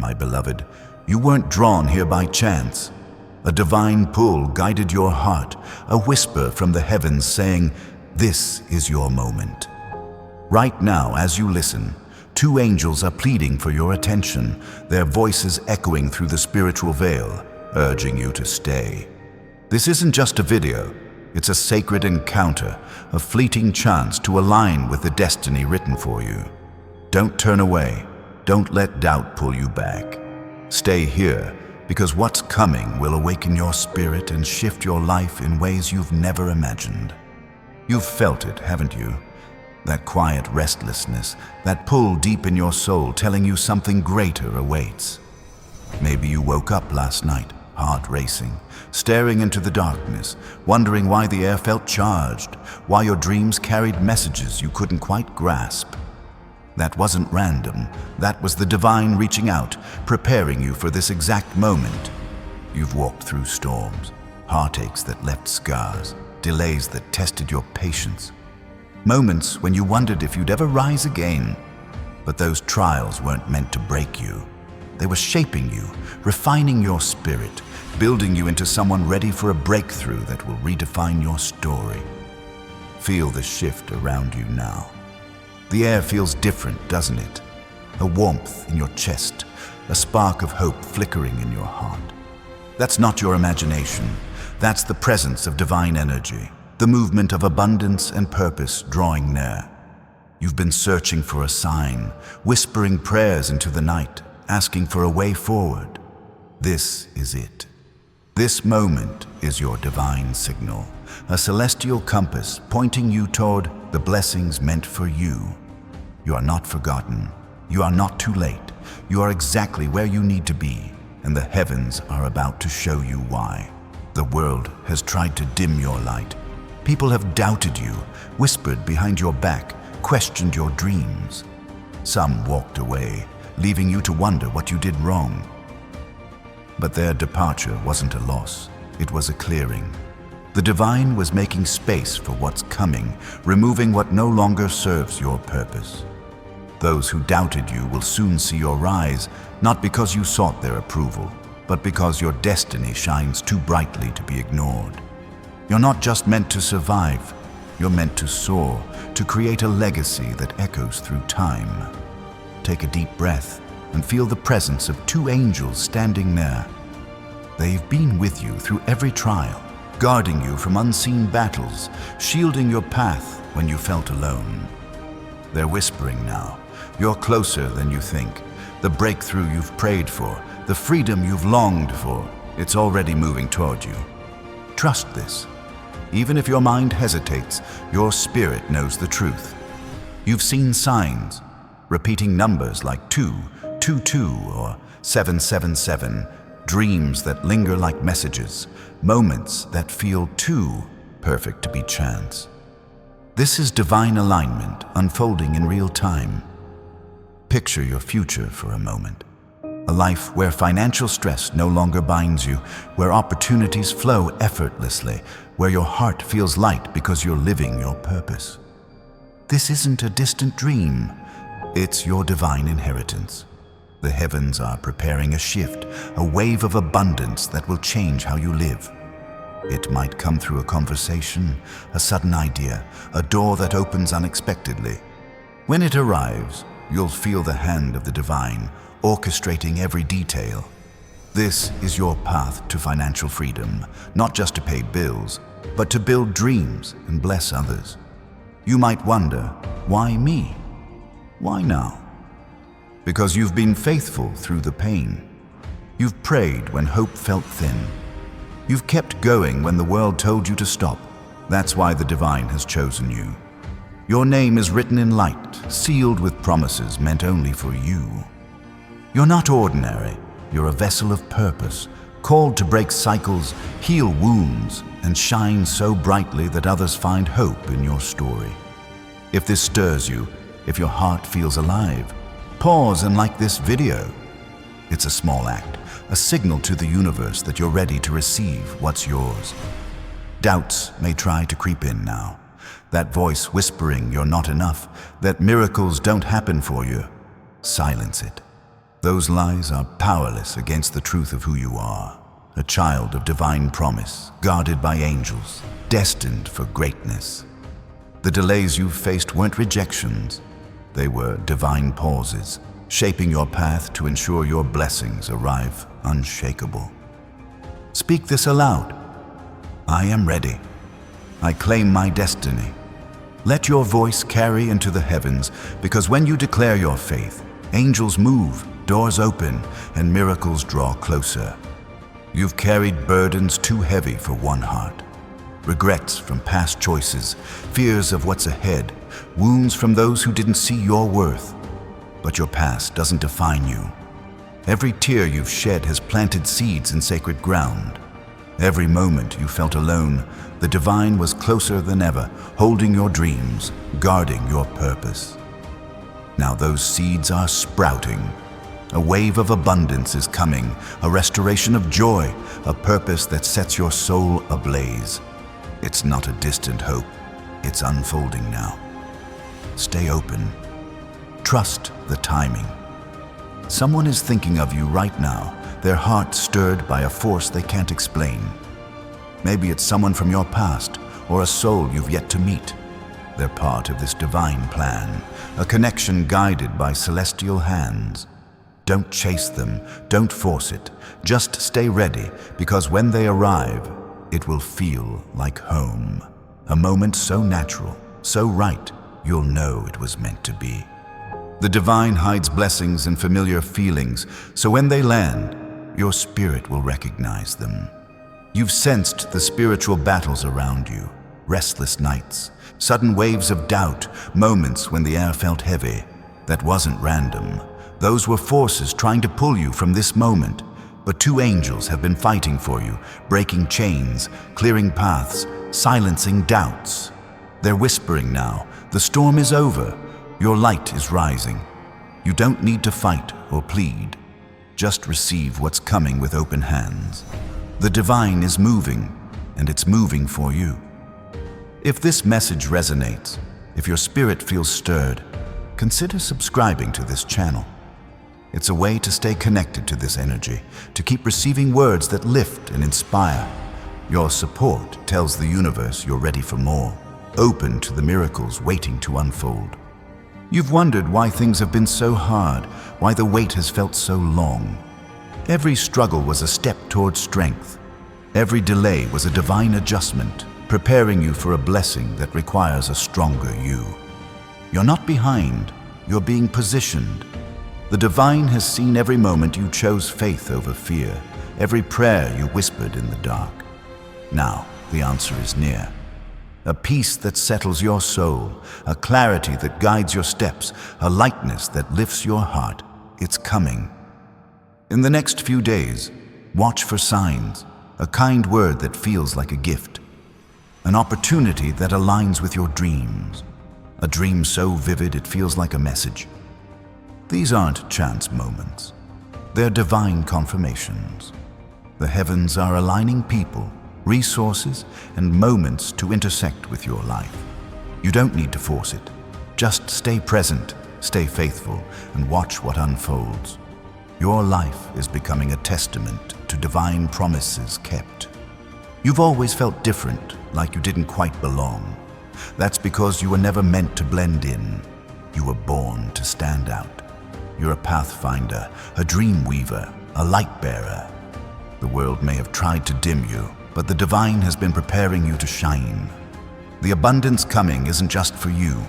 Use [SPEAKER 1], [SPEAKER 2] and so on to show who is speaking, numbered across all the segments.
[SPEAKER 1] My beloved, you weren't drawn here by chance. A divine pull guided your heart, a whisper from the heavens saying, "This is your moment." Right now, as you listen, two angels are pleading for your attention, their voices echoing through the spiritual veil, urging you to stay. This isn't just a video, it's a sacred encounter, a fleeting chance to align with the destiny written for you. Don't turn away, don't let doubt pull you back. Stay here, because what's coming will awaken your spirit and shift your life in ways you've never imagined. You've felt it, haven't you? That quiet restlessness, that pull deep in your soul telling you something greater awaits. Maybe you woke up last night, heart racing, staring into the darkness, wondering why the air felt charged, why your dreams carried messages you couldn't quite grasp. That wasn't random. That was the divine reaching out, preparing you for this exact moment. You've walked through storms, heartaches that left scars, delays that tested your patience. Moments when you wondered if you'd ever rise again. But those trials weren't meant to break you. They were shaping you, refining your spirit, building you into someone ready for a breakthrough that will redefine your story. Feel the shift around you now. The air feels different, doesn't it? A warmth in your chest, a spark of hope flickering in your heart. That's not your imagination. That's the presence of divine energy, the movement of abundance and purpose drawing near. You've been searching for a sign, whispering prayers into the night, asking for a way forward. This is it. This moment is your divine signal, a celestial compass pointing you toward the blessings meant for you. You are not forgotten. You are not too late. You are exactly where you need to be, and the heavens are about to show you why. The world has tried to dim your light. People have doubted you, whispered behind your back, questioned your dreams. Some walked away, leaving you to wonder what you did wrong. But their departure wasn't a loss. It was a clearing. The divine was making space for what's coming, removing what no longer serves your purpose. Those who doubted you will soon see your rise, not because you sought their approval, but because your destiny shines too brightly to be ignored. You're not just meant to survive, you're meant to soar, to create a legacy that echoes through time. Take a deep breath and feel the presence of two angels standing near. They've been with you through every trial, guarding you from unseen battles, shielding your path when you felt alone. They're whispering now. You're closer than you think. The breakthrough you've prayed for, the freedom you've longed for, it's already moving toward you. Trust this. Even if your mind hesitates, your spirit knows the truth. You've seen signs, repeating numbers like 222 or 777, dreams that linger like messages, moments that feel too perfect to be chance. This is divine alignment unfolding in real time. Picture your future for a moment. A life where financial stress no longer binds you, where opportunities flow effortlessly, where your heart feels light because you're living your purpose. This isn't a distant dream. It's your divine inheritance. The heavens are preparing a shift, a wave of abundance that will change how you live. It might come through a conversation, a sudden idea, a door that opens unexpectedly. When it arrives, you'll feel the hand of the divine, orchestrating every detail. This is your path to financial freedom, not just to pay bills, but to build dreams and bless others. You might wonder, why me? Why now? Because you've been faithful through the pain. You've prayed when hope felt thin. You've kept going when the world told you to stop. That's why the divine has chosen you. Your name is written in light, sealed with promises meant only for you. You're not ordinary. You're a vessel of purpose, called to break cycles, heal wounds, and shine so brightly that others find hope in your story. If this stirs you, if your heart feels alive, pause and like this video. It's a small act, a signal to the universe that you're ready to receive what's yours. Doubts may try to creep in now. That voice whispering you're not enough, that miracles don't happen for you. Silence it. Those lies are powerless against the truth of who you are, a child of divine promise, guarded by angels, destined for greatness. The delays you've faced weren't rejections. They were divine pauses, shaping your path to ensure your blessings arrive unshakable. Speak this aloud. I am ready. I claim my destiny. Let your voice carry into the heavens, because when you declare your faith, angels move, doors open, and miracles draw closer. You've carried burdens too heavy for one heart. Regrets from past choices, fears of what's ahead, wounds from those who didn't see your worth. But your past doesn't define you. Every tear you've shed has planted seeds in sacred ground. Every moment you felt alone, the divine was closer than ever, holding your dreams, guarding your purpose. Now those seeds are sprouting. A wave of abundance is coming, a restoration of joy, a purpose that sets your soul ablaze. It's not a distant hope, it's unfolding now. Stay open. Trust the timing. Someone is thinking of you right now, their heart stirred by a force they can't explain. Maybe it's someone from your past or a soul you've yet to meet. They're part of this divine plan, a connection guided by celestial hands. Don't chase them, don't force it. Just stay ready, because when they arrive, it will feel like home. A moment so natural, so right, you'll know it was meant to be. The divine hides blessings in familiar feelings, so when they land, your spirit will recognize them. You've sensed the spiritual battles around you, restless nights, sudden waves of doubt, moments when the air felt heavy. That wasn't random. Those were forces trying to pull you from this moment. But two angels have been fighting for you, breaking chains, clearing paths, silencing doubts. They're whispering now, the storm is over, your light is rising. You don't need to fight or plead. Just receive what's coming with open hands. The divine is moving, and it's moving for you. If this message resonates, if your spirit feels stirred, consider subscribing to this channel. It's a way to stay connected to this energy, to keep receiving words that lift and inspire. Your support tells the universe you're ready for more, open to the miracles waiting to unfold. You've wondered why things have been so hard, why the wait has felt so long. Every struggle was a step toward strength. Every delay was a divine adjustment, preparing you for a blessing that requires a stronger you. You're not behind, you're being positioned. The divine has seen every moment you chose faith over fear, every prayer you whispered in the dark. Now, the answer is near. A peace that settles your soul, a clarity that guides your steps, a lightness that lifts your heart. It's coming. In the next few days, watch for signs, a kind word that feels like a gift, an opportunity that aligns with your dreams, a dream so vivid it feels like a message. These aren't chance moments. They're divine confirmations. The heavens are aligning people, resources, and moments to intersect with your life. You don't need to force it. Just stay present, stay faithful, and watch what unfolds. Your life is becoming a testament to divine promises kept. You've always felt different, like you didn't quite belong. That's because you were never meant to blend in. You were born to stand out. You're a pathfinder, a dream weaver, a light bearer. The world may have tried to dim you, but the divine has been preparing you to shine. The abundance coming isn't just for you.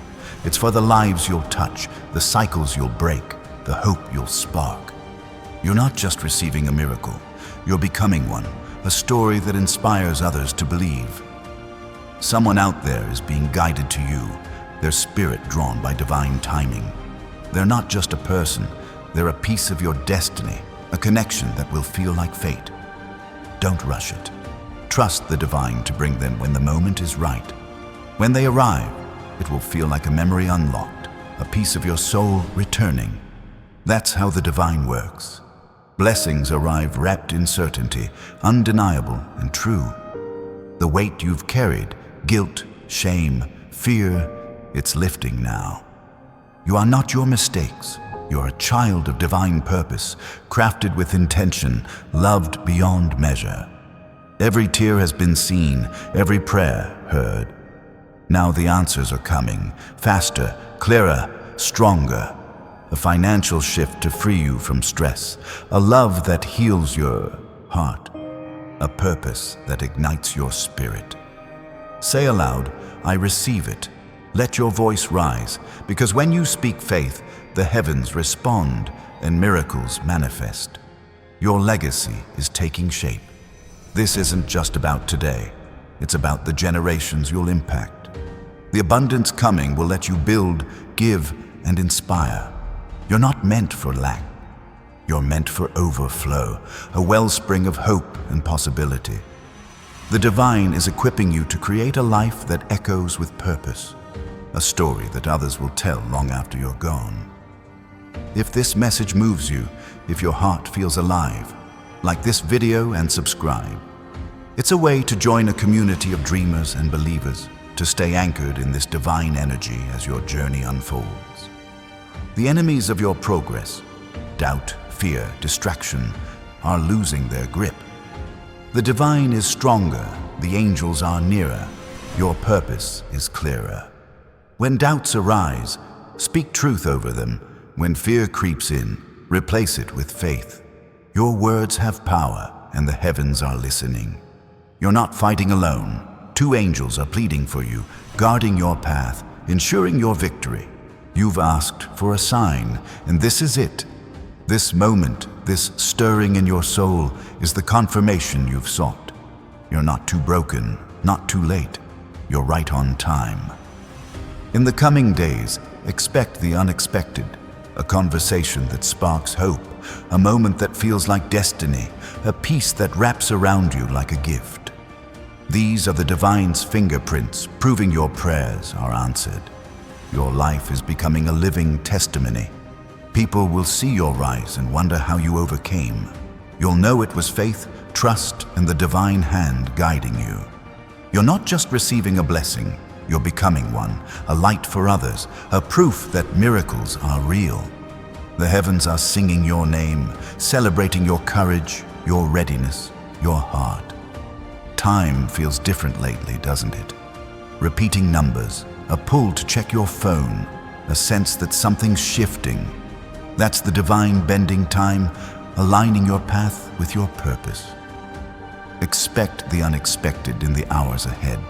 [SPEAKER 1] It's for the lives you'll touch, the cycles you'll break, the hope you'll spark. You're not just receiving a miracle, you're becoming one, a story that inspires others to believe. Someone out there is being guided to you, their spirit drawn by divine timing. They're not just a person, they're a piece of your destiny, a connection that will feel like fate. Don't rush it. Trust the divine to bring them when the moment is right. When they arrive, it will feel like a memory unlocked, a piece of your soul returning. That's how the divine works. Blessings arrive wrapped in certainty, undeniable and true. The weight you've carried, guilt, shame, fear, it's lifting now. You are not your mistakes. You're a child of divine purpose, crafted with intention, loved beyond measure. Every tear has been seen, every prayer heard. Now the answers are coming, faster, clearer, stronger. A financial shift to free you from stress, a love that heals your heart, a purpose that ignites your spirit. Say aloud, I receive it. Let your voice rise, because when you speak faith, the heavens respond and miracles manifest. Your legacy is taking shape. This isn't just about today. It's about the generations you'll impact. The abundance coming will let you build, give, and inspire. You're not meant for lack. You're meant for overflow, a wellspring of hope and possibility. The divine is equipping you to create a life that echoes with purpose, a story that others will tell long after you're gone. If this message moves you, if your heart feels alive, like this video and subscribe. It's a way to join a community of dreamers and believers, to stay anchored in this divine energy as your journey unfolds. The enemies of your progress, doubt, fear, distraction, are losing their grip. The divine is stronger, the angels are nearer, your purpose is clearer. When doubts arise, speak truth over them. When fear creeps in, replace it with faith. Your words have power, and the heavens are listening. You're not fighting alone. 2 angels are pleading for you, guarding your path, ensuring your victory. You've asked for a sign, and this is it. This moment, this stirring in your soul, is the confirmation you've sought. You're not too broken, not too late. You're right on time. In the coming days, expect the unexpected, a conversation that sparks hope, a moment that feels like destiny, a peace that wraps around you like a gift. These are the divine's fingerprints, proving your prayers are answered. Your life is becoming a living testimony. People will see your rise and wonder how you overcame. You'll know it was faith, trust, and the divine hand guiding you. You're not just receiving a blessing, you're becoming one, a light for others, a proof that miracles are real. The heavens are singing your name, celebrating your courage, your readiness, your heart. Time feels different lately, doesn't it? Repeating numbers, a pull to check your phone, a sense that something's shifting. That's the divine bending time, aligning your path with your purpose. Expect the unexpected in the hours ahead.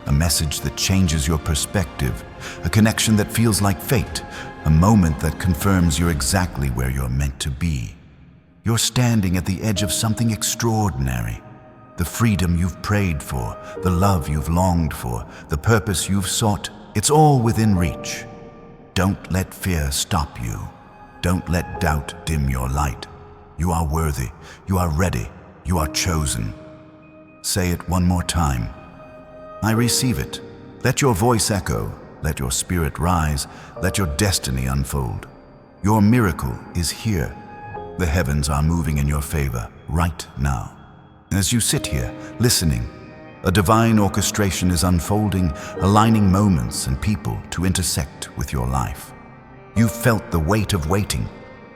[SPEAKER 1] A message that changes your perspective, a connection that feels like fate, a moment that confirms you're exactly where you're meant to be. You're standing at the edge of something extraordinary. The freedom you've prayed for, the love you've longed for, the purpose you've sought, it's all within reach. Don't let fear stop you. Don't let doubt dim your light. You are worthy, you are ready, you are chosen. Say it one more time. I receive it. Let your voice echo, let your spirit rise, let your destiny unfold. Your miracle is here. The heavens are moving in your favor right now. As you sit here, listening, a divine orchestration is unfolding, aligning moments and people to intersect with your life. You've felt the weight of waiting,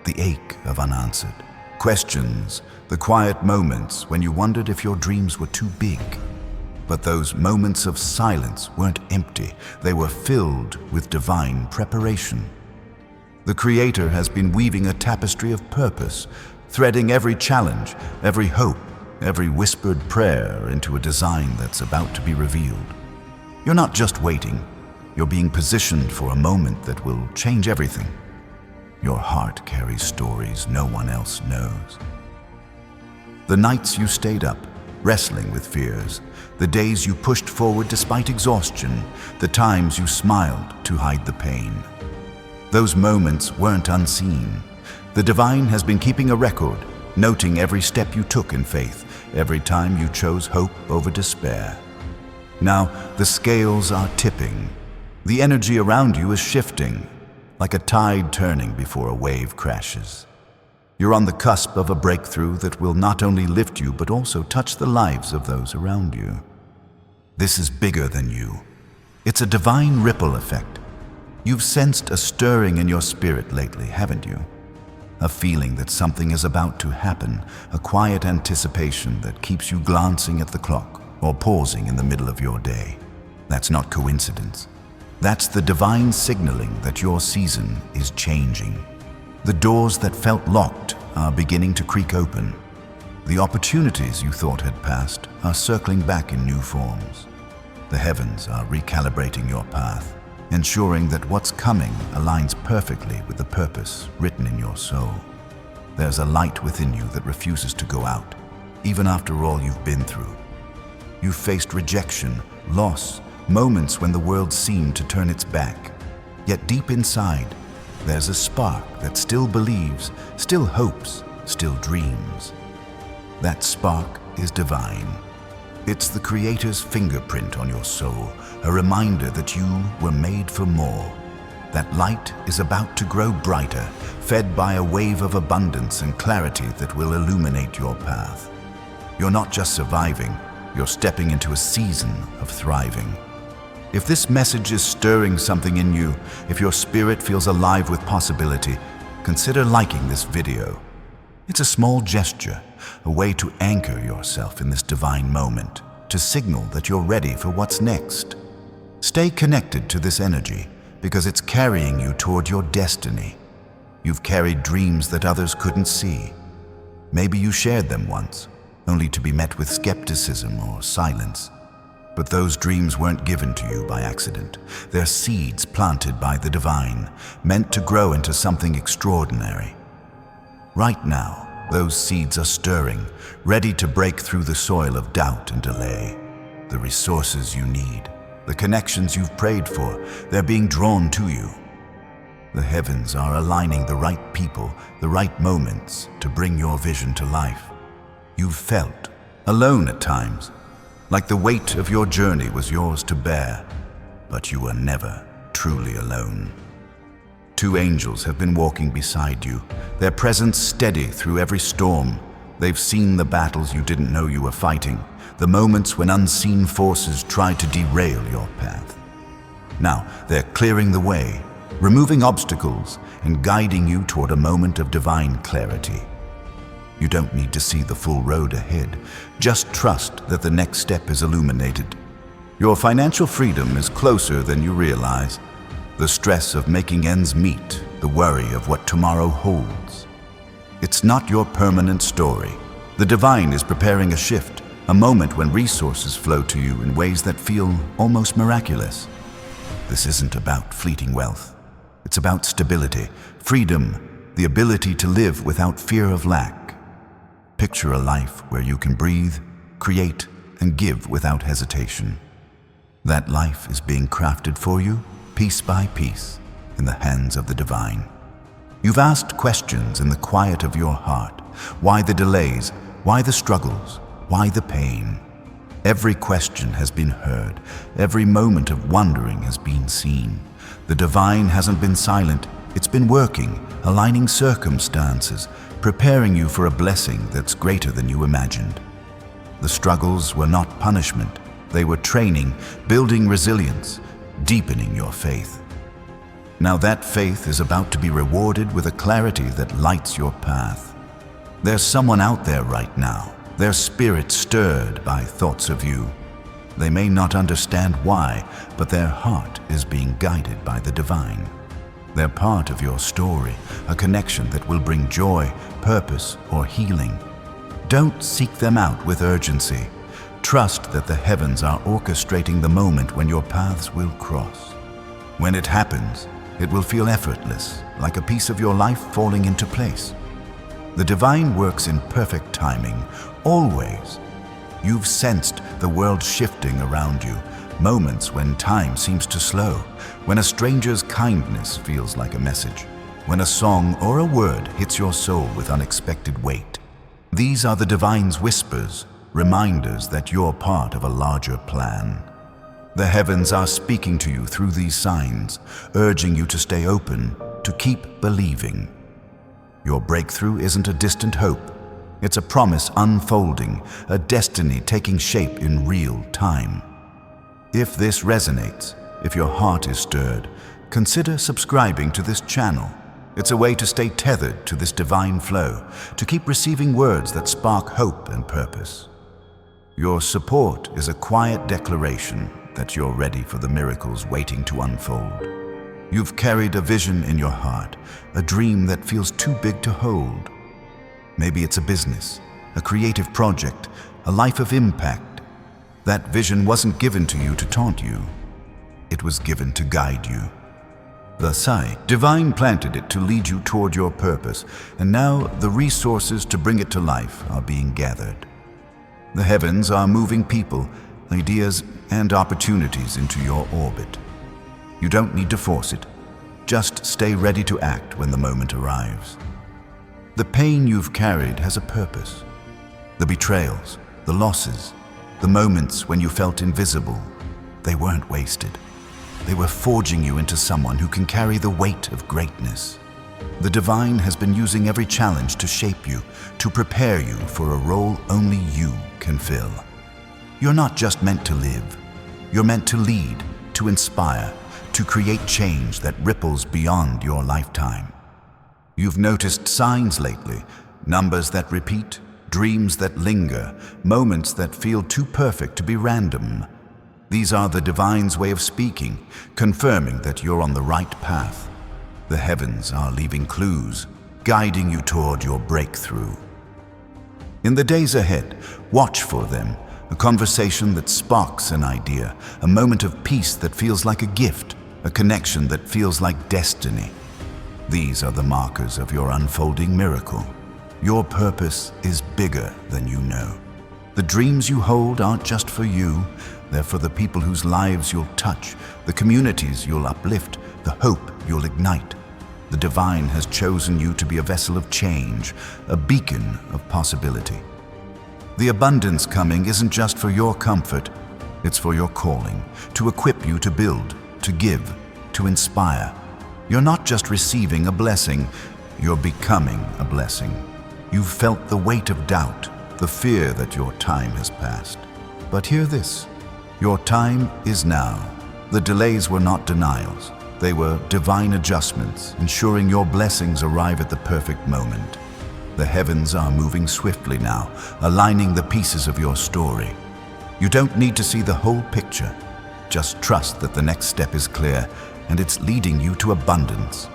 [SPEAKER 1] the ache of unanswered questions, the quiet moments when you wondered if your dreams were too big. But those moments of silence weren't empty, they were filled with divine preparation. The Creator has been weaving a tapestry of purpose, threading every challenge, every hope, every whispered prayer into a design that's about to be revealed. You're not just waiting, you're being positioned for a moment that will change everything. Your heart carries stories no one else knows. The nights you stayed up, wrestling with fears, the days you pushed forward despite exhaustion, the times you smiled to hide the pain. Those moments weren't unseen. The divine has been keeping a record, noting every step you took in faith, every time you chose hope over despair. Now, the scales are tipping. The energy around you is shifting, like a tide turning before a wave crashes. You're on the cusp of a breakthrough that will not only lift you, but also touch the lives of those around you. This is bigger than you. It's a divine ripple effect. You've sensed a stirring in your spirit lately, haven't you? A feeling that something is about to happen, a quiet anticipation that keeps you glancing at the clock or pausing in the middle of your day. That's not coincidence. That's the divine signaling that your season is changing. The doors that felt locked are beginning to creak open. The opportunities you thought had passed are circling back in new forms. The heavens are recalibrating your path, ensuring that what's coming aligns perfectly with the purpose written in your soul. There's a light within you that refuses to go out, even after all you've been through. You've faced rejection, loss, moments when the world seemed to turn its back. Yet deep inside, there's a spark that still believes, still hopes, still dreams. That spark is divine. It's the Creator's fingerprint on your soul, a reminder that you were made for more. That light is about to grow brighter, fed by a wave of abundance and clarity that will illuminate your path. You're not just surviving, you're stepping into a season of thriving. If this message is stirring something in you, if your spirit feels alive with possibility, consider liking this video. It's a small gesture, a way to anchor yourself in this divine moment, to signal that you're ready for what's next. Stay connected to this energy because it's carrying you toward your destiny. You've carried dreams that others couldn't see. Maybe you shared them once, only to be met with skepticism or silence. But those dreams weren't given to you by accident. They're seeds planted by the divine, meant to grow into something extraordinary. Right now, those seeds are stirring, ready to break through the soil of doubt and delay. The resources you need, the connections you've prayed for, they're being drawn to you. The heavens are aligning the right people, the right moments to bring your vision to life. You've felt alone at times, like the weight of your journey was yours to bear, but you were never truly alone. Two angels have been walking beside you, their presence steady through every storm. They've seen the battles you didn't know you were fighting, the moments when unseen forces tried to derail your path. Now they're clearing the way, removing obstacles and guiding you toward a moment of divine clarity. You don't need to see the full road ahead. Just trust that the next step is illuminated. Your financial freedom is closer than you realize. The stress of making ends meet, the worry of what tomorrow holds. It's not your permanent story. The divine is preparing a shift, a moment when resources flow to you in ways that feel almost miraculous. This isn't about fleeting wealth. It's about stability, freedom, the ability to live without fear of lack. Picture a life where you can breathe, create, and give without hesitation. That life is being crafted for you, piece by piece, in the hands of the divine. You've asked questions in the quiet of your heart. Why the delays? Why the struggles? Why the pain? Every question has been heard. Every moment of wondering has been seen. The divine hasn't been silent. It's been working, aligning circumstances, preparing you for a blessing that's greater than you imagined. The struggles were not punishment. They were training, building resilience, deepening your faith. Now that faith is about to be rewarded with a clarity that lights your path. There's someone out there right now, their spirit stirred by thoughts of you. They may not understand why, but their heart is being guided by the divine. They're part of your story, a connection that will bring joy, purpose, or healing. Don't seek them out with urgency. Trust that the heavens are orchestrating the moment when your paths will cross. When it happens, it will feel effortless, like a piece of your life falling into place. The divine works in perfect timing, always. You've sensed the world shifting around you, moments when time seems to slow, when a stranger's kindness feels like a message, when a song or a word hits your soul with unexpected weight. These are the divine's whispers, reminders that you're part of a larger plan. The heavens are speaking to you through these signs, urging you to stay open, to keep believing. Your breakthrough isn't a distant hope. It's a promise unfolding, a destiny taking shape in real time. If this resonates, if your heart is stirred, consider subscribing to this channel. It's a way to stay tethered to this divine flow, to keep receiving words that spark hope and purpose. Your support is a quiet declaration that you're ready for the miracles waiting to unfold. You've carried a vision in your heart, a dream that feels too big to hold. Maybe it's a business, a creative project, a life of impact. That vision wasn't given to you to taunt you. It was given to guide you. The Sai, Divine planted it to lead you toward your purpose, and now the resources to bring it to life are being gathered. The heavens are moving people, ideas, and opportunities into your orbit. You don't need to force it. Just stay ready to act when the moment arrives. The pain you've carried has a purpose. The betrayals, the losses, the moments when you felt invisible, they weren't wasted. They were forging you into someone who can carry the weight of greatness. The divine has been using every challenge to shape you, to prepare you for a role only you can fill. You're not just meant to live. You're meant to lead, to inspire, to create change that ripples beyond your lifetime. You've noticed signs lately, numbers that repeat, dreams that linger, moments that feel too perfect to be random. These are the divine's way of speaking, confirming that you're on the right path. The heavens are leaving clues, guiding you toward your breakthrough. In the days ahead, watch for them, a conversation that sparks an idea, a moment of peace that feels like a gift, a connection that feels like destiny. These are the markers of your unfolding miracle. Your purpose is bigger than you know. The dreams you hold aren't just for you, they're for the people whose lives you'll touch, the communities you'll uplift, the hope you'll ignite. The divine has chosen you to be a vessel of change, a beacon of possibility. The abundance coming isn't just for your comfort, it's for your calling, to equip you to build, to give, to inspire. You're not just receiving a blessing, you're becoming a blessing. You've felt the weight of doubt, the fear that your time has passed. But hear this, your time is now. The delays were not denials. They were divine adjustments, ensuring your blessings arrive at the perfect moment. The heavens are moving swiftly now, aligning the pieces of your story. You don't need to see the whole picture. Just trust that the next step is clear, and it's leading you to abundance.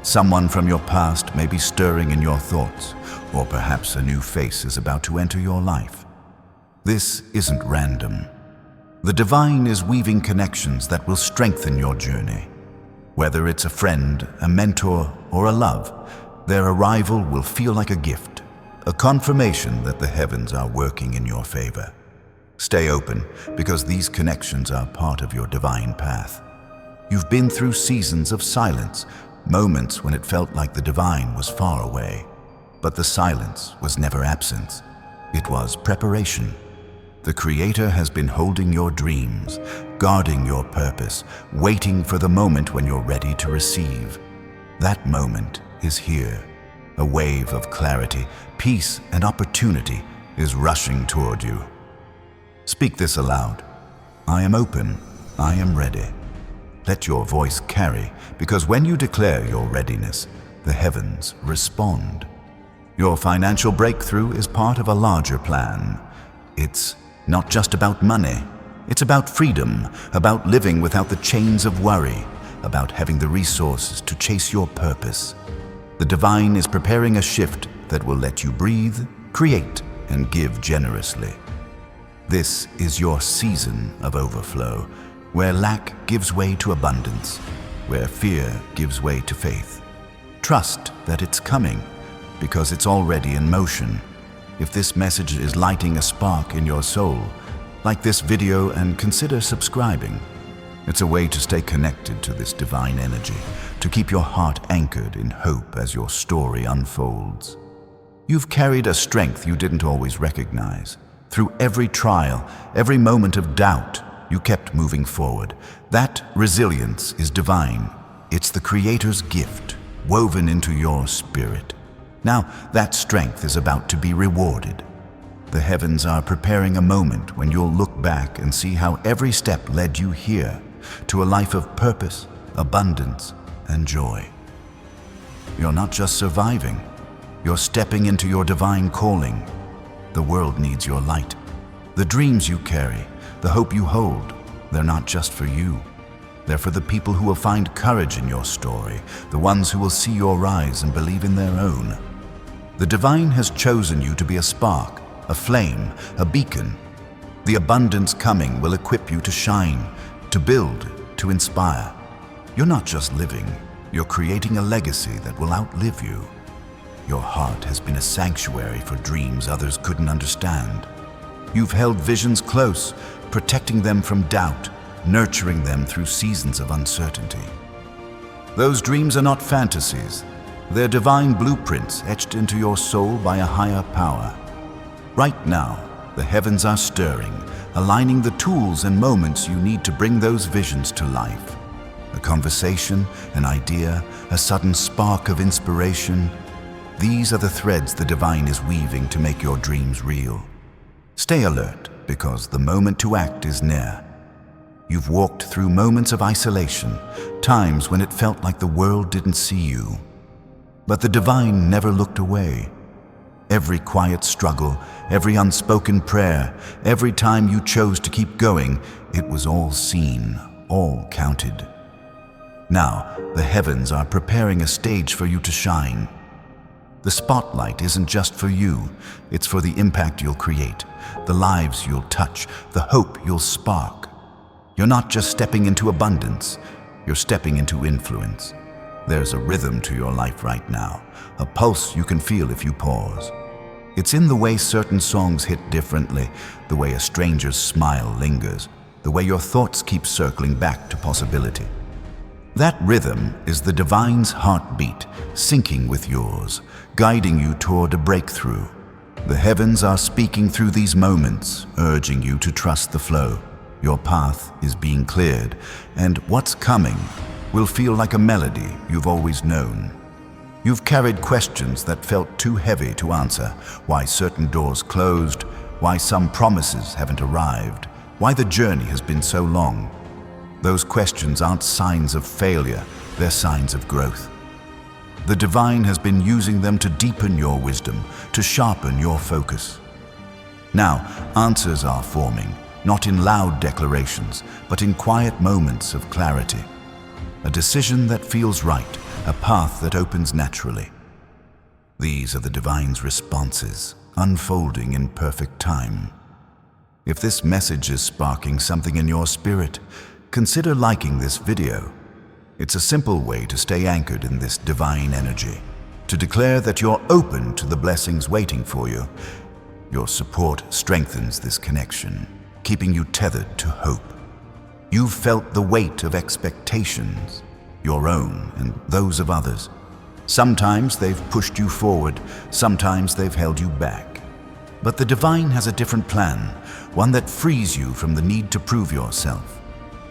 [SPEAKER 1] Someone from your past may be stirring in your thoughts, or perhaps a new face is about to enter your life. This isn't random. The divine is weaving connections that will strengthen your journey. Whether it's a friend, a mentor, or a love, their arrival will feel like a gift, a confirmation that the heavens are working in your favor. Stay open, because these connections are part of your divine path. You've been through seasons of silence, moments when it felt like the divine was far away. But the silence was never absence. It was preparation. The Creator has been holding your dreams, guarding your purpose, waiting for the moment when you're ready to receive. That moment is here. A wave of clarity, peace, and opportunity is rushing toward you. Speak this aloud. I am open. I am ready. Let your voice carry, because when you declare your readiness, the heavens respond. Your financial breakthrough is part of a larger plan. It's not just about money. It's about freedom, about living without the chains of worry, about having the resources to chase your purpose. The divine is preparing a shift that will let you breathe, create, and give generously. This is your season of overflow, where lack gives way to abundance, where fear gives way to faith. Trust that it's coming, because it's already in motion. If this message is lighting a spark in your soul, like this video and consider subscribing. It's a way to stay connected to this divine energy, to keep your heart anchored in hope as your story unfolds. You've carried a strength you didn't always recognize. Through every trial, every moment of doubt, you kept moving forward. That resilience is divine. It's the Creator's gift, woven into your spirit. Now, that strength is about to be rewarded. The heavens are preparing a moment when you'll look back and see how every step led you here, to a life of purpose, abundance, and joy. You're not just surviving, you're stepping into your divine calling. The world needs your light. The dreams you carry, the hope you hold, they're not just for you. They're for the people who will find courage in your story, the ones who will see your rise and believe in their own. The divine has chosen you to be a spark, a flame, a beacon. The abundance coming will equip you to shine, to build, to inspire. You're not just living, you're creating a legacy that will outlive you. Your heart has been a sanctuary for dreams others couldn't understand. You've held visions close, protecting them from doubt, nurturing them through seasons of uncertainty. Those dreams are not fantasies. They're divine blueprints etched into your soul by a higher power. Right now, the heavens are stirring, aligning the tools and moments you need to bring those visions to life. A conversation, an idea, a sudden spark of inspiration. These are the threads the divine is weaving to make your dreams real. Stay alert, because the moment to act is near. You've walked through moments of isolation, times when it felt like the world didn't see you. But the divine never looked away. Every quiet struggle, every unspoken prayer, every time you chose to keep going, it was all seen, all counted. Now, the heavens are preparing a stage for you to shine. The spotlight isn't just for you, it's for the impact you'll create, the lives you'll touch, the hope you'll spark. You're not just stepping into abundance, you're stepping into influence. There's a rhythm to your life right now, a pulse you can feel if you pause. It's in the way certain songs hit differently, the way a stranger's smile lingers, the way your thoughts keep circling back to possibility. That rhythm is the divine's heartbeat, syncing with yours, guiding you toward a breakthrough. The heavens are speaking through these moments, urging you to trust the flow. Your path is being cleared, and what's coming will feel like a melody you've always known. You've carried questions that felt too heavy to answer, why certain doors closed, why some promises haven't arrived, why the journey has been so long. Those questions aren't signs of failure, they're signs of growth. The divine has been using them to deepen your wisdom, to sharpen your focus. Now, answers are forming, not in loud declarations, but in quiet moments of clarity. A decision that feels right, a path that opens naturally. These are the divine's responses, unfolding in perfect time. If this message is sparking something in your spirit, consider liking this video. It's a simple way to stay anchored in this divine energy, to declare that you're open to the blessings waiting for you. Your support strengthens this connection, keeping you tethered to hope. You've felt the weight of expectations, your own and those of others. Sometimes they've pushed you forward, sometimes they've held you back. But the divine has a different plan, one that frees you from the need to prove yourself.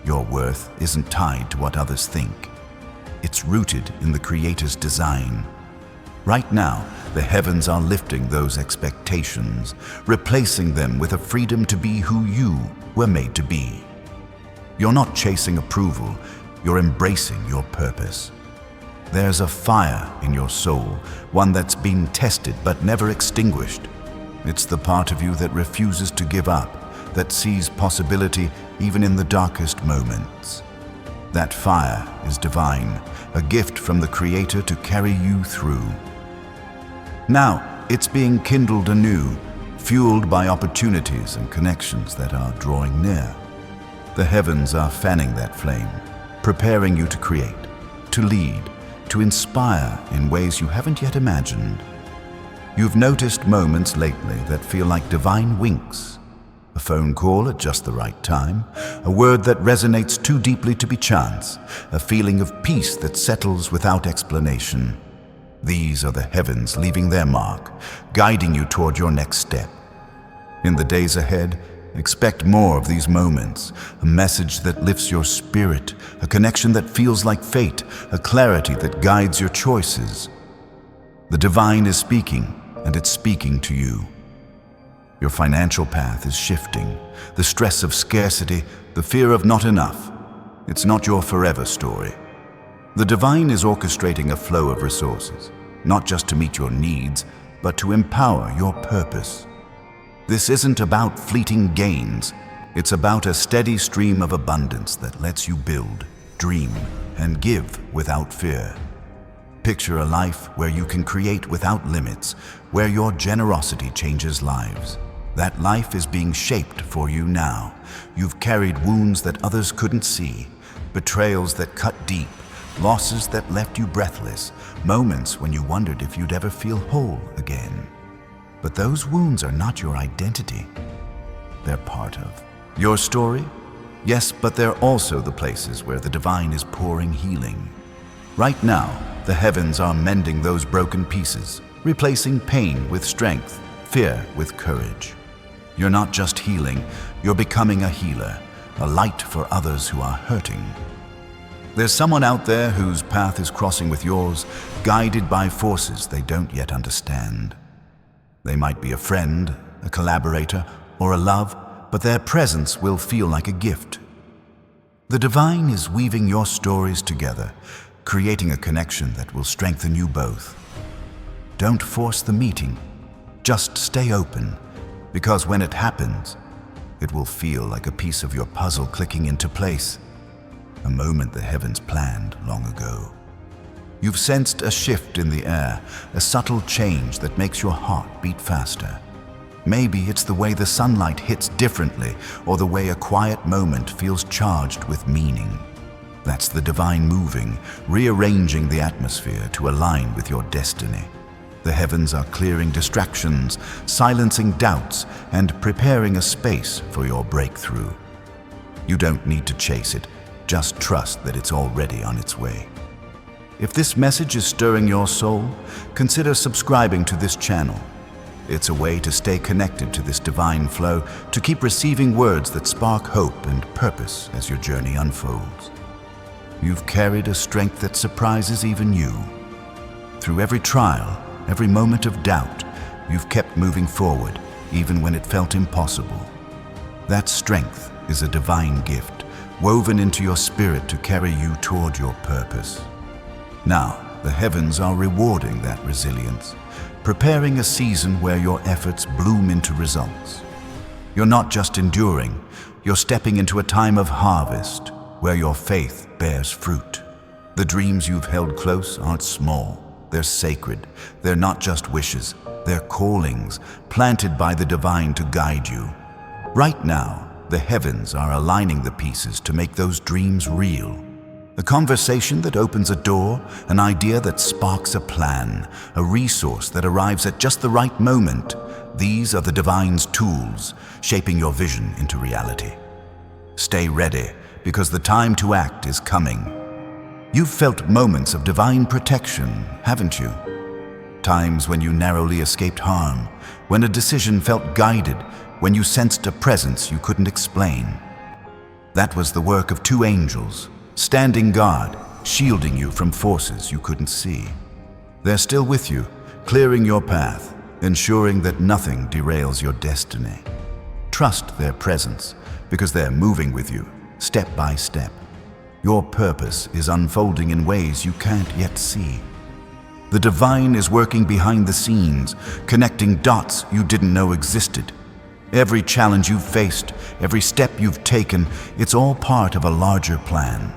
[SPEAKER 1] Your worth isn't tied to what others think. It's rooted in the Creator's design. Right now, the heavens are lifting those expectations, replacing them with a freedom to be who you were made to be. You're not chasing approval, you're embracing your purpose. There's a fire in your soul, one that's been tested but never extinguished. It's the part of you that refuses to give up, that sees possibility even in the darkest moments. That fire is divine, a gift from the Creator to carry you through. Now, it's being kindled anew, fueled by opportunities and connections that are drawing near. The heavens are fanning that flame, preparing you to create, to lead, to inspire in ways you haven't yet imagined. You've noticed moments lately that feel like divine winks. A phone call at just the right time, a word that resonates too deeply to be chance, a feeling of peace that settles without explanation. These are the heavens leaving their mark, guiding you toward your next step. In the days ahead, expect more of these moments, a message that lifts your spirit, a connection that feels like fate, a clarity that guides your choices. The divine is speaking, and it's speaking to you. Your financial path is shifting, the stress of scarcity, the fear of not enough. It's not your forever story. The divine is orchestrating a flow of resources, not just to meet your needs, but to empower your purpose. This isn't about fleeting gains. It's about a steady stream of abundance that lets you build, dream, and give without fear. Picture a life where you can create without limits, where your generosity changes lives. That life is being shaped for you now. You've carried wounds that others couldn't see, betrayals that cut deep, losses that left you breathless, moments when you wondered if you'd ever feel whole again. But those wounds are not your identity. They're part of your story. Yes, but they're also the places where the divine is pouring healing. Right now, the heavens are mending those broken pieces, replacing pain with strength, fear with courage. You're not just healing, you're becoming a healer, a light for others who are hurting. There's someone out there whose path is crossing with yours, guided by forces they don't yet understand. They might be a friend, a collaborator, or a love, but their presence will feel like a gift. The divine is weaving your stories together, creating a connection that will strengthen you both. Don't force the meeting. Just stay open, because when it happens, it will feel like a piece of your puzzle clicking into place, a moment the heavens planned long ago. You've sensed a shift in the air, a subtle change that makes your heart beat faster. Maybe it's the way the sunlight hits differently, or the way a quiet moment feels charged with meaning. That's the divine moving, rearranging the atmosphere to align with your destiny. The heavens are clearing distractions, silencing doubts, and preparing a space for your breakthrough. You don't need to chase it, just trust that it's already on its way. If this message is stirring your soul, consider subscribing to this channel. It's a way to stay connected to this divine flow, to keep receiving words that spark hope and purpose as your journey unfolds. You've carried a strength that surprises even you. Through every trial, every moment of doubt, you've kept moving forward, even when it felt impossible. That strength is a divine gift, woven into your spirit to carry you toward your purpose. Now, the heavens are rewarding that resilience, preparing a season where your efforts bloom into results. You're not just enduring, you're stepping into a time of harvest, where your faith bears fruit. The dreams you've held close aren't small. They're sacred. They're not just wishes. They're callings, planted by the divine to guide you. Right now, the heavens are aligning the pieces to make those dreams real. A conversation that opens a door, an idea that sparks a plan, a resource that arrives at just the right moment. These are the divine's tools, shaping your vision into reality. Stay ready, because the time to act is coming. You've felt moments of divine protection, haven't you? Times when you narrowly escaped harm, when a decision felt guided, when you sensed a presence you couldn't explain. That was the work of two angels, standing guard, shielding you from forces you couldn't see. They're still with you, clearing your path, ensuring that nothing derails your destiny. Trust their presence, because they're moving with you, step by step. Your purpose is unfolding in ways you can't yet see. The divine is working behind the scenes, connecting dots you didn't know existed. Every challenge you've faced, every step you've taken, it's all part of a larger plan.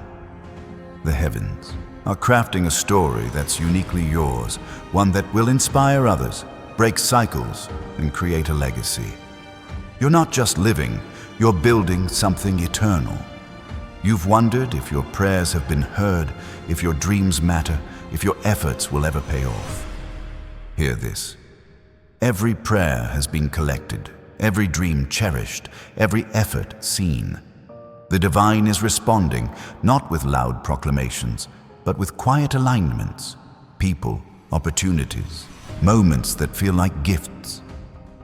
[SPEAKER 1] The heavens are crafting a story that's uniquely yours, one that will inspire others, break cycles, and create a legacy. You're not just living, you're building something eternal. You've wondered if your prayers have been heard, if your dreams matter, if your efforts will ever pay off. Hear this. Every prayer has been collected, every dream cherished, every effort seen. The divine is responding, not with loud proclamations, but with quiet alignments, people, opportunities, moments that feel like gifts.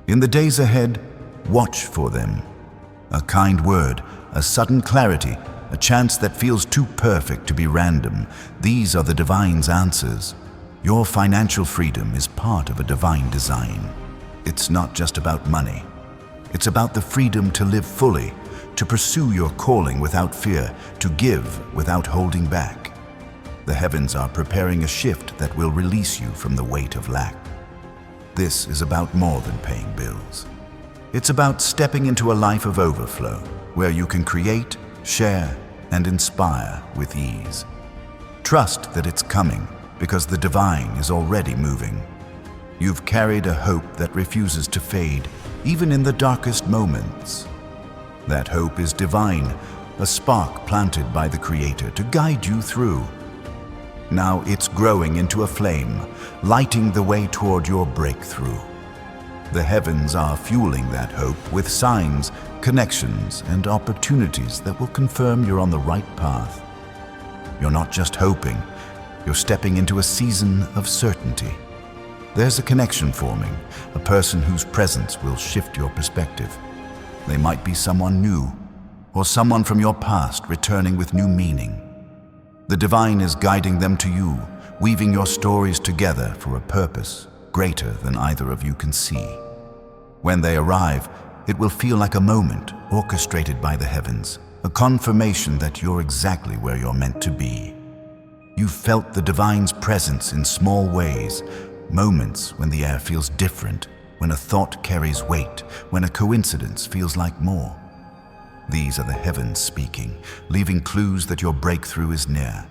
[SPEAKER 1] In the days ahead, watch for them. A kind word, a sudden clarity, a chance that feels too perfect to be random. These are the divine's answers. Your financial freedom is part of a divine design. It's not just about money. It's about the freedom to live fully, to pursue your calling without fear, to give without holding back. The heavens are preparing a shift that will release you from the weight of lack. This is about more than paying bills. It's about stepping into a life of overflow, where you can create, share, and inspire with ease. Trust that it's coming, because the divine is already moving. You've carried a hope that refuses to fade, even in the darkest moments. That hope is divine, a spark planted by the Creator to guide you through. Now it's growing into a flame, lighting the way toward your breakthrough. The heavens are fueling that hope with signs, connections, and opportunities that will confirm you're on the right path. You're not just hoping, you're stepping into a season of certainty. There's a connection forming, a person whose presence will shift your perspective. They might be someone new, or someone from your past returning with new meaning. The divine is guiding them to you, weaving your stories together for a purpose greater than either of you can see. When they arrive, it will feel like a moment orchestrated by the heavens, a confirmation that you're exactly where you're meant to be. You've felt the divine's presence in small ways, moments when the air feels different, when a thought carries weight, when a coincidence feels like more. These are the heavens speaking, leaving clues that your breakthrough is near.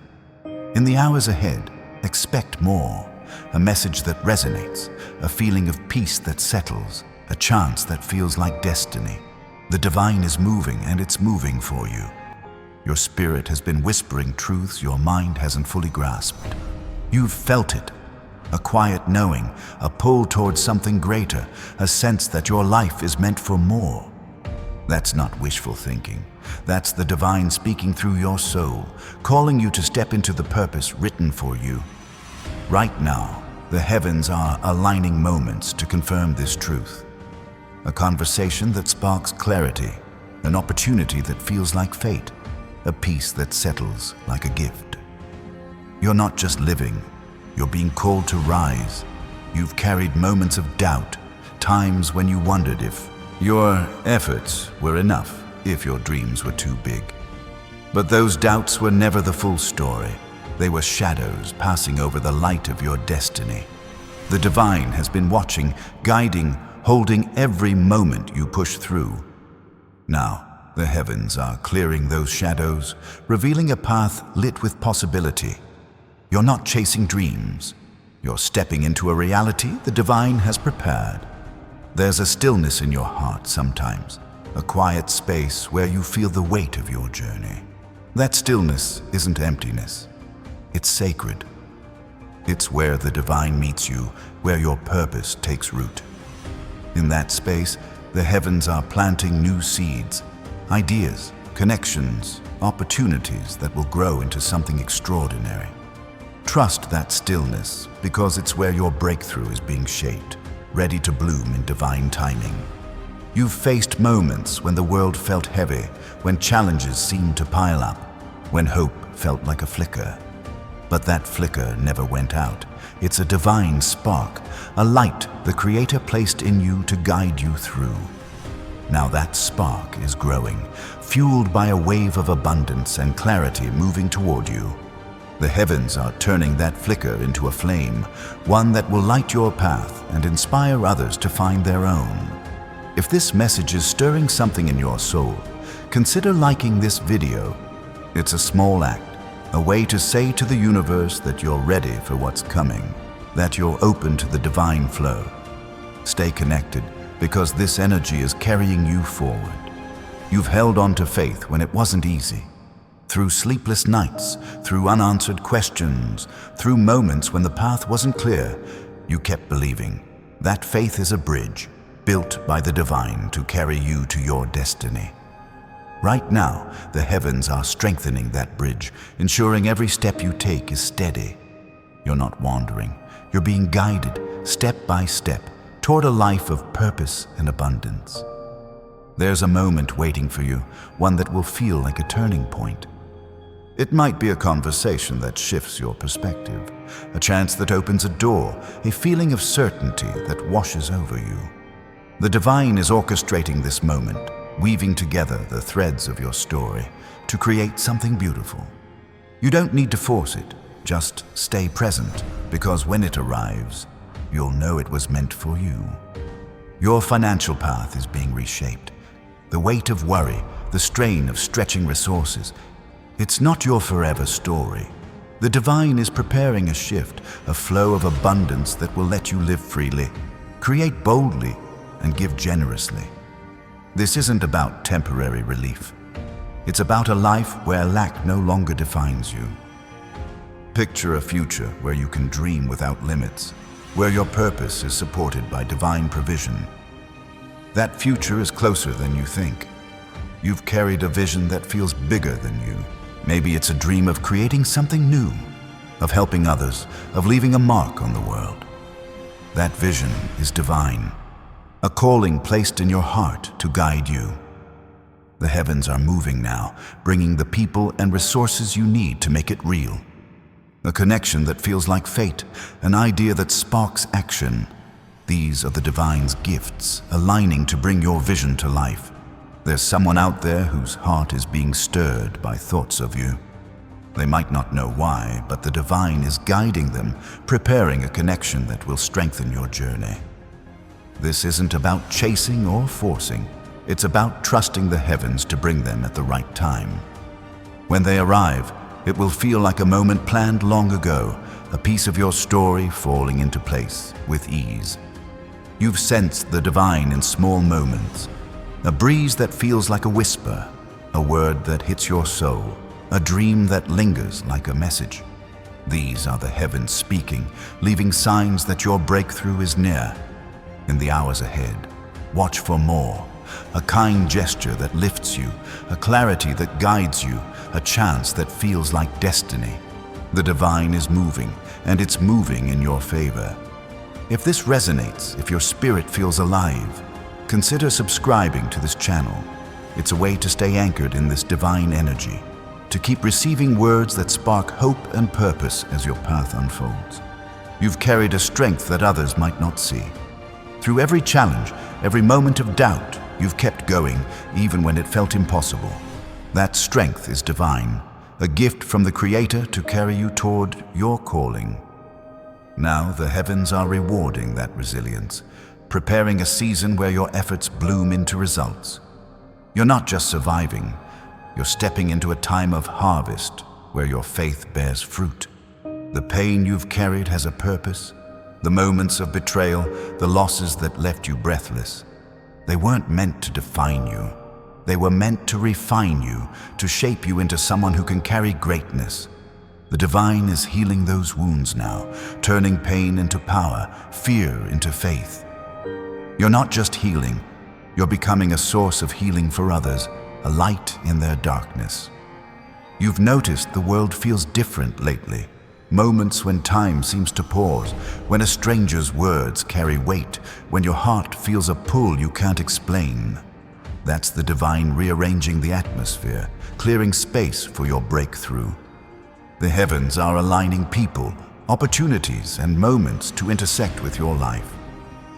[SPEAKER 1] In the hours ahead, expect more, a message that resonates, a feeling of peace that settles, a chance that feels like destiny. The divine is moving, and it's moving for you. Your spirit has been whispering truths your mind hasn't fully grasped. You've felt it, a quiet knowing, a pull towards something greater, a sense that your life is meant for more. That's not wishful thinking. That's the divine speaking through your soul, calling you to step into the purpose written for you. Right now, the heavens are aligning moments to confirm this truth. A conversation that sparks clarity, an opportunity that feels like fate, a peace that settles like a gift. You're not just living, you're being called to rise. You've carried moments of doubt, times when you wondered if your efforts were enough, if your dreams were too big. But those doubts were never the full story. They were shadows passing over the light of your destiny. The divine has been watching, guiding, holding every moment you push through. Now, the heavens are clearing those shadows, revealing a path lit with possibility. You're not chasing dreams. You're stepping into a reality the divine has prepared. There's a stillness in your heart sometimes, a quiet space where you feel the weight of your journey. That stillness isn't emptiness. It's sacred. It's where the divine meets you, where your purpose takes root. In that space, the heavens are planting new seeds, ideas, connections, opportunities that will grow into something extraordinary. Trust that stillness, because it's where your breakthrough is being shaped, ready to bloom in divine timing. You've faced moments when the world felt heavy, when challenges seemed to pile up, when hope felt like a flicker. But that flicker never went out. It's a divine spark, a light the Creator placed in you to guide you through. Now that spark is growing, fueled by a wave of abundance and clarity moving toward you. The heavens are turning that flicker into a flame, one that will light your path and inspire others to find their own. If this message is stirring something in your soul, consider liking this video. It's a small act, a way to say to the universe that you're ready for what's coming, that you're open to the divine flow. Stay connected, because this energy is carrying you forward. You've held on to faith when it wasn't easy. Through sleepless nights, through unanswered questions, through moments when the path wasn't clear, you kept believing. That faith is a bridge, built by the divine to carry you to your destiny. Right now, the heavens are strengthening that bridge, ensuring every step you take is steady. You're not wandering. You're being guided, step by step, toward a life of purpose and abundance. There's a moment waiting for you, one that will feel like a turning point. It might be a conversation that shifts your perspective, a chance that opens a door, a feeling of certainty that washes over you. The divine is orchestrating this moment, weaving together the threads of your story to create something beautiful. You don't need to force it. Just stay present, because when it arrives, you'll know it was meant for you. Your financial path is being reshaped. The weight of worry, the strain of stretching resources, it's not your forever story. The divine is preparing a shift, a flow of abundance that will let you live freely, create boldly, and give generously. This isn't about temporary relief. It's about a life where lack no longer defines you. Picture a future where you can dream without limits, where your purpose is supported by divine provision. That future is closer than you think. You've carried a vision that feels bigger than you. Maybe it's a dream of creating something new, of helping others, of leaving a mark on the world. That vision is divine, a calling placed in your heart to guide you. The heavens are moving now, bringing the people and resources you need to make it real. A connection that feels like fate, an idea that sparks action. These are the divine's gifts, aligning to bring your vision to life. There's someone out there whose heart is being stirred by thoughts of you. They might not know why, but the divine is guiding them, preparing a connection that will strengthen your journey. This isn't about chasing or forcing. It's about trusting the heavens to bring them at the right time. When they arrive, it will feel like a moment planned long ago, a piece of your story falling into place with ease. You've sensed the divine in small moments, a breeze that feels like a whisper, a word that hits your soul, a dream that lingers like a message. These are the heavens speaking, leaving signs that your breakthrough is near. In the hours ahead, watch for more, a kind gesture that lifts you, a clarity that guides you, a chance that feels like destiny. The divine is moving, and it's moving in your favor. If this resonates, if your spirit feels alive, consider subscribing to this channel. It's a way to stay anchored in this divine energy, to keep receiving words that spark hope and purpose as your path unfolds. You've carried a strength that others might not see. Through every challenge, every moment of doubt, you've kept going, even when it felt impossible. That strength is divine, a gift from the Creator to carry you toward your calling. Now the heavens are rewarding that resilience, preparing a season where your efforts bloom into results. You're not just surviving, you're stepping into a time of harvest where your faith bears fruit. The pain you've carried has a purpose. The moments of betrayal, the losses that left you breathless, they weren't meant to define you. They were meant to refine you, to shape you into someone who can carry greatness. The divine is healing those wounds now, turning pain into power, fear into faith. You're not just healing, you're becoming a source of healing for others, a light in their darkness. You've noticed the world feels different lately. Moments when time seems to pause, when a stranger's words carry weight, when your heart feels a pull you can't explain. That's the divine rearranging the atmosphere, clearing space for your breakthrough. The heavens are aligning people, opportunities, and moments to intersect with your life.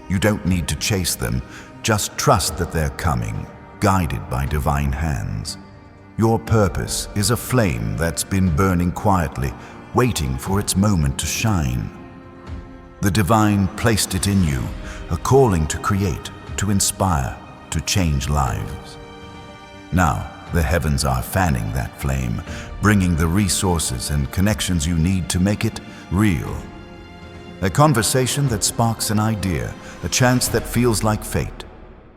[SPEAKER 1] You don't need to chase them, just trust that they're coming, guided by divine hands. Your purpose is a flame that's been burning quietly, waiting for its moment to shine. The divine placed it in you, a calling to create, to inspire, to change lives. Now, the heavens are fanning that flame, bringing the resources and connections you need to make it real. A conversation that sparks an idea, a chance that feels like fate.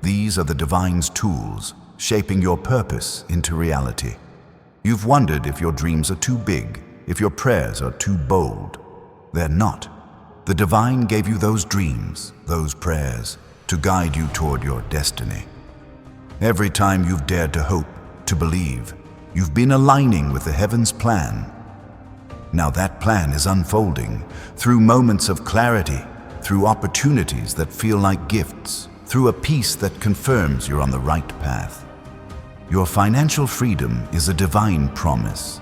[SPEAKER 1] These are the divine's tools, shaping your purpose into reality. You've wondered if your dreams are too big, if your prayers are too bold. They're not. The divine gave you those dreams, those prayers, to guide you toward your destiny. Every time you've dared to hope, to believe, you've been aligning with the heavens' plan. Now that plan is unfolding through moments of clarity, through opportunities that feel like gifts, through a peace that confirms you're on the right path. Your financial freedom is a divine promise.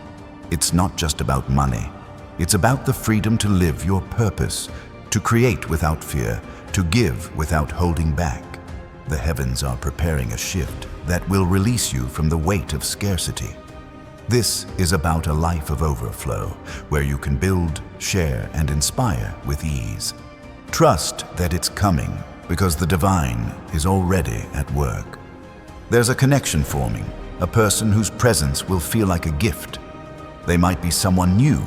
[SPEAKER 1] It's not just about money. It's about the freedom to live your purpose, to create without fear, to give without holding back. The heavens are preparing a shift that will release you from the weight of scarcity. This is about a life of overflow, where you can build, share, and inspire with ease. Trust that it's coming, because the divine is already at work. There's a connection forming, a person whose presence will feel like a gift. They might be someone new,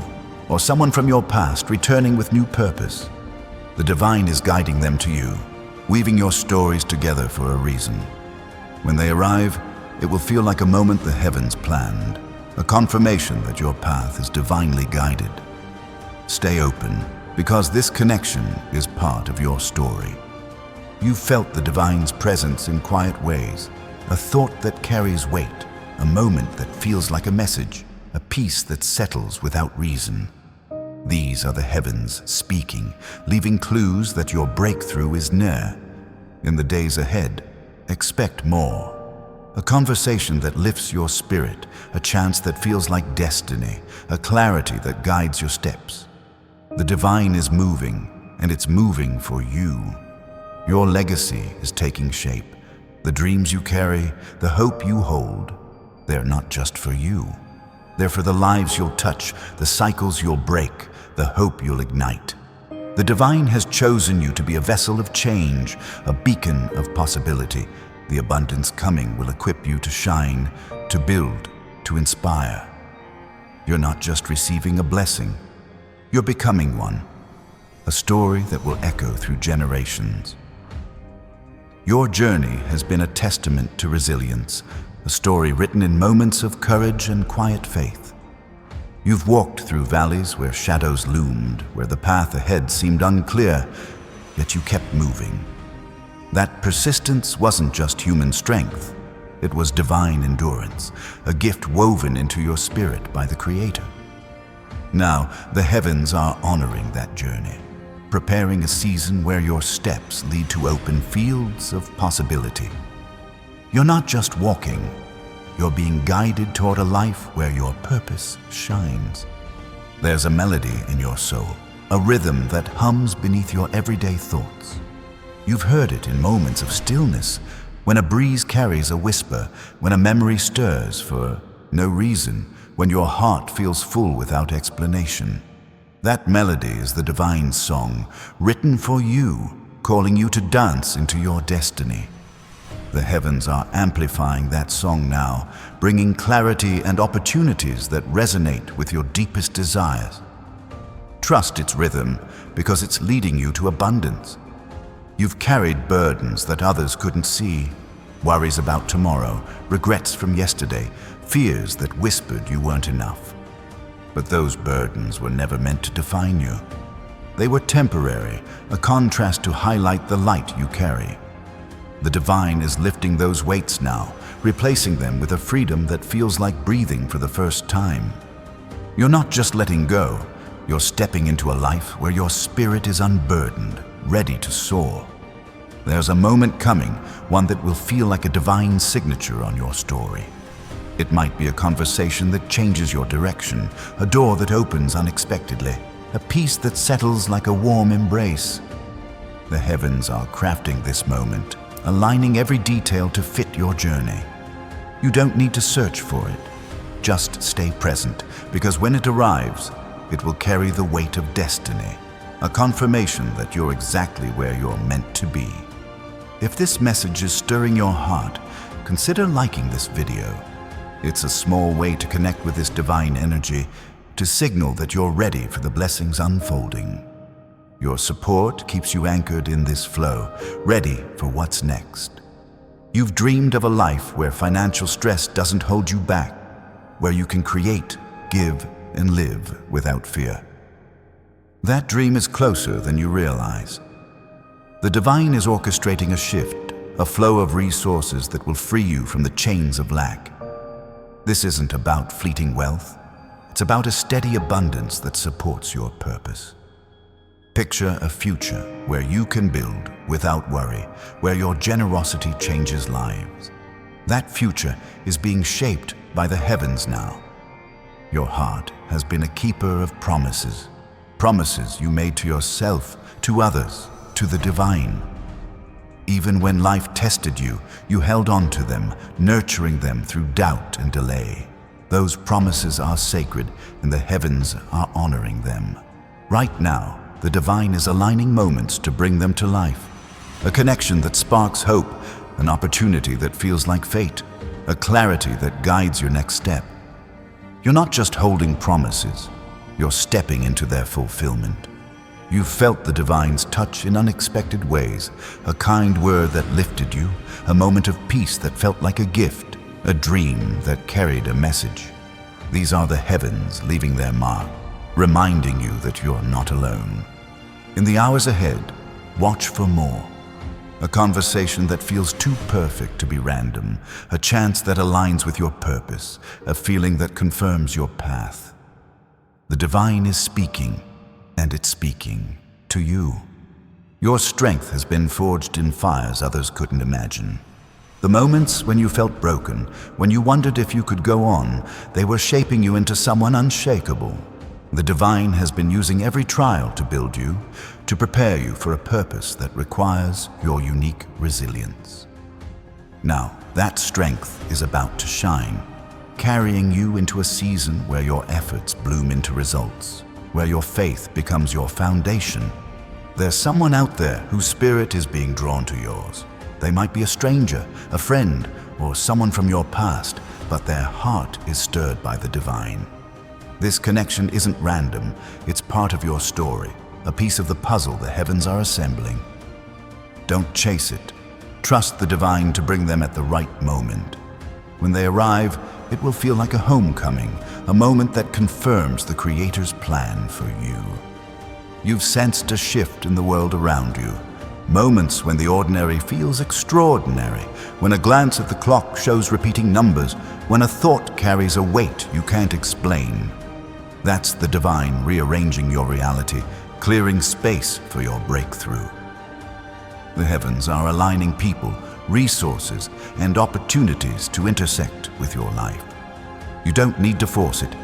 [SPEAKER 1] or someone from your past returning with new purpose. The divine is guiding them to you, weaving your stories together for a reason. When they arrive, it will feel like a moment the heavens planned, a confirmation that your path is divinely guided. Stay open, because this connection is part of your story. You've felt the divine's presence in quiet ways, a thought that carries weight, a moment that feels like a message, a peace that settles without reason. These are the heavens speaking, leaving clues that your breakthrough is near. In the days ahead, expect more. A conversation that lifts your spirit, a chance that feels like destiny, a clarity that guides your steps. The divine is moving, and it's moving for you. Your legacy is taking shape. The dreams you carry, the hope you hold, they're not just for you. They're for the lives you'll touch, the cycles you'll break, the hope you'll ignite. The divine has chosen you to be a vessel of change, a beacon of possibility. The abundance coming will equip you to shine, to build, to inspire. You're not just receiving a blessing, you're becoming one, a story that will echo through generations. Your journey has been a testament to resilience, a story written in moments of courage and quiet faith. You've walked through valleys where shadows loomed, where the path ahead seemed unclear, yet you kept moving. That persistence wasn't just human strength, it was divine endurance, a gift woven into your spirit by the Creator. Now, the heavens are honoring that journey, preparing a season where your steps lead to open fields of possibility. You're not just walking, you're being guided toward a life where your purpose shines. There's a melody in your soul, a rhythm that hums beneath your everyday thoughts. You've heard it in moments of stillness, when a breeze carries a whisper, when a memory stirs for no reason, when your heart feels full without explanation. That melody is the divine song, written for you, calling you to dance into your destiny. The heavens are amplifying that song now, bringing clarity and opportunities that resonate with your deepest desires. Trust its rhythm, because it's leading you to abundance. You've carried burdens that others couldn't see, worries about tomorrow, regrets from yesterday, fears that whispered you weren't enough. But those burdens were never meant to define you. They were temporary, a contrast to highlight the light you carry. The divine is lifting those weights now, replacing them with a freedom that feels like breathing for the first time. You're not just letting go, you're stepping into a life where your spirit is unburdened, ready to soar. There's a moment coming, one that will feel like a divine signature on your story. It might be a conversation that changes your direction, a door that opens unexpectedly, a peace that settles like a warm embrace. The heavens are crafting this moment, aligning every detail to fit your journey. You don't need to search for it. Just stay present, because when it arrives, it will carry the weight of destiny, a confirmation that you're exactly where you're meant to be. If this message is stirring your heart, consider liking this video. It's a small way to connect with this divine energy, to signal that you're ready for the blessings unfolding. Your support keeps you anchored in this flow, ready for what's next. You've dreamed of a life where financial stress doesn't hold you back, where you can create, give, and live without fear. That dream is closer than you realize. The divine is orchestrating a shift, a flow of resources that will free you from the chains of lack. This isn't about fleeting wealth. It's about a steady abundance that supports your purpose. Picture a future where you can build without worry, where your generosity changes lives. That future is being shaped by the heavens now. Your heart has been a keeper of promises, promises you made to yourself, to others, to the divine. Even when life tested you, you held on to them, nurturing them through doubt and delay. Those promises are sacred, and the heavens are honoring them. Right now, the divine is aligning moments to bring them to life. A connection that sparks hope, an opportunity that feels like fate, a clarity that guides your next step. You're not just holding promises, you're stepping into their fulfillment. You've felt the divine's touch in unexpected ways, a kind word that lifted you, a moment of peace that felt like a gift, a dream that carried a message. These are the heavens leaving their mark, reminding you that you're not alone. In the hours ahead, watch for more. A conversation that feels too perfect to be random, a chance that aligns with your purpose, a feeling that confirms your path. The divine is speaking, and it's speaking to you. Your strength has been forged in fires others couldn't imagine. The moments when you felt broken, when you wondered if you could go on, they were shaping you into someone unshakable. The divine has been using every trial to build you, to prepare you for a purpose that requires your unique resilience. Now, that strength is about to shine, carrying you into a season where your efforts bloom into results, where your faith becomes your foundation. There's someone out there whose spirit is being drawn to yours. They might be a stranger, a friend, or someone from your past, but their heart is stirred by the divine. This connection isn't random, it's part of your story, a piece of the puzzle the heavens are assembling. Don't chase it. Trust the divine to bring them at the right moment. When they arrive, it will feel like a homecoming, a moment that confirms the Creator's plan for you. You've sensed a shift in the world around you. Moments when the ordinary feels extraordinary, when a glance at the clock shows repeating numbers, when a thought carries a weight you can't explain. That's the divine rearranging your reality, clearing space for your breakthrough. The heavens are aligning people, resources, and opportunities to intersect with your life. You don't need to force it.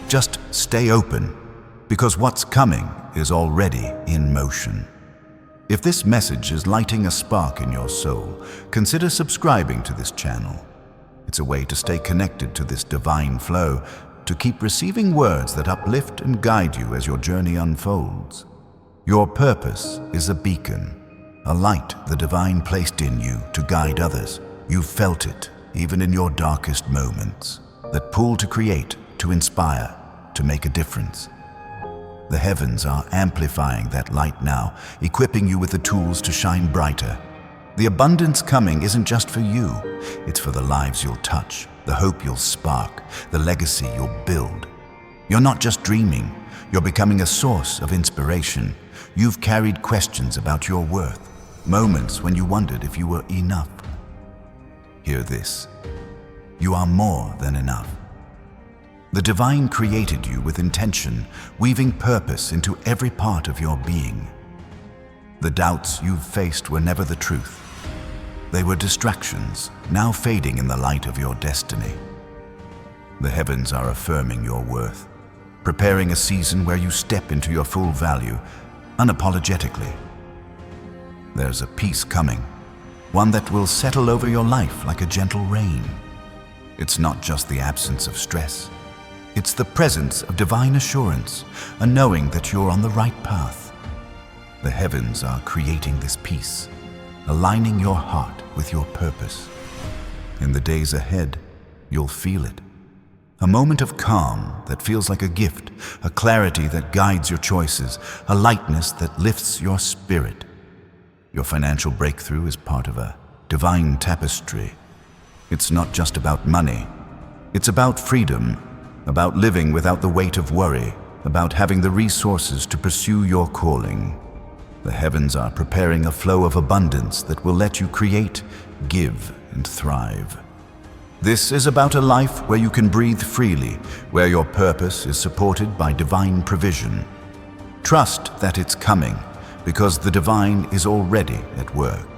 [SPEAKER 1] Just stay open, because what's coming is already in motion. If this message is lighting a spark in your soul, consider subscribing to this channel. It's a way to stay connected to this divine flow, to keep receiving words that uplift and guide you as your journey unfolds. Your purpose is a beacon, a light the divine placed in you to guide others. You've felt it, even in your darkest moments, that pull to create, to inspire, to make a difference. The heavens are amplifying that light now, equipping you with the tools to shine brighter. The abundance coming isn't just for you, it's for the lives you'll touch, the hope you'll spark, the legacy you'll build. You're not just dreaming, you're becoming a source of inspiration. You've carried questions about your worth, moments when you wondered if you were enough. Hear this: you are more than enough. The divine created you with intention, weaving purpose into every part of your being. The doubts you've faced were never the truth. They were distractions, now fading in the light of your destiny. The heavens are affirming your worth, preparing a season where you step into your full value, unapologetically. There's a peace coming, one that will settle over your life like a gentle rain. It's not just the absence of stress. It's the presence of divine assurance, a knowing that you're on the right path. The heavens are creating this peace, aligning your heart with your purpose. In the days ahead, you'll feel it. A moment of calm that feels like a gift, a clarity that guides your choices, a lightness that lifts your spirit. Your financial breakthrough is part of a divine tapestry. It's not just about money. It's about freedom, about living without the weight of worry, about having the resources to pursue your calling. The heavens are preparing a flow of abundance that will let you create, give, and thrive. This is about a life where you can breathe freely, where your purpose is supported by divine provision. Trust that it's coming, because the divine is already at work.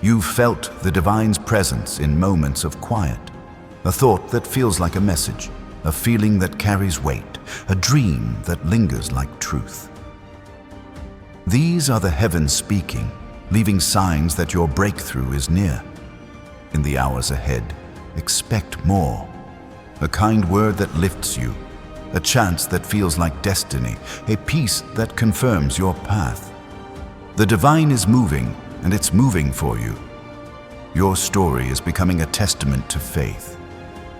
[SPEAKER 1] You've felt the divine's presence in moments of quiet, a thought that feels like a message, a feeling that carries weight, a dream that lingers like truth. These are the heavens speaking, leaving signs that your breakthrough is near. In the hours ahead, expect more. a kind word that lifts you, a chance that feels like destiny, a peace that confirms your path. The divine is moving, and it's moving for you. Your story is becoming a testament to faith.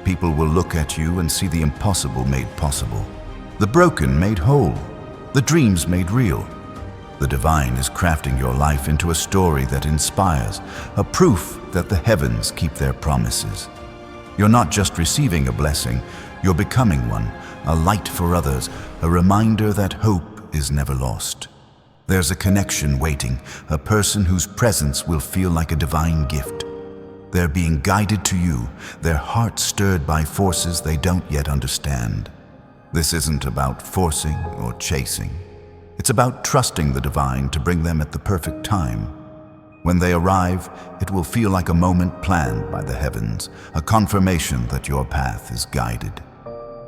[SPEAKER 1] People will look at you and see the impossible made possible, the broken made whole, the dreams made real. The divine is crafting your life into a story that inspires, a proof that the heavens keep their promises. You're not just receiving a blessing, you're becoming one, a light for others, a reminder that hope is never lost. There's a connection waiting, a person whose presence will feel like a divine gift. They're being guided to you, their hearts stirred by forces they don't yet understand. This isn't about forcing or chasing. It's about trusting the divine to bring them at the perfect time. When they arrive, it will feel like a moment planned by the heavens, a confirmation that your path is guided.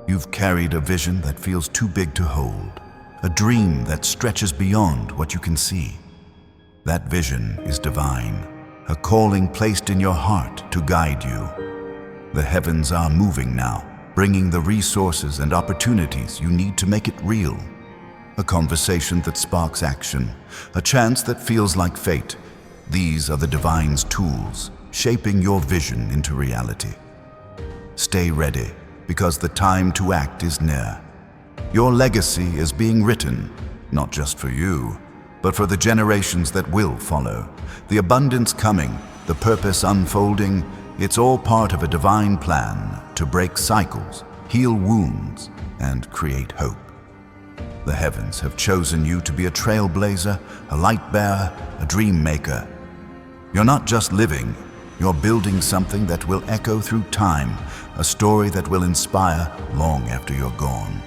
[SPEAKER 1] You've carried a vision that feels too big to hold, a dream that stretches beyond what you can see. That vision is divine, a calling placed in your heart to guide you. The heavens are moving now, bringing the resources and opportunities you need to make it real. A conversation that sparks action, a chance that feels like fate. These are the divine's tools, shaping your vision into reality. Stay ready, because the time to act is near. Your legacy is being written, not just for you, but for the generations that will follow. The abundance coming, the purpose unfolding, it's all part of a divine plan to break cycles, heal wounds, and create hope. The heavens have chosen you to be a trailblazer, a light bearer, a dream maker. You're not just living, you're building something that will echo through time, a story that will inspire long after you're gone.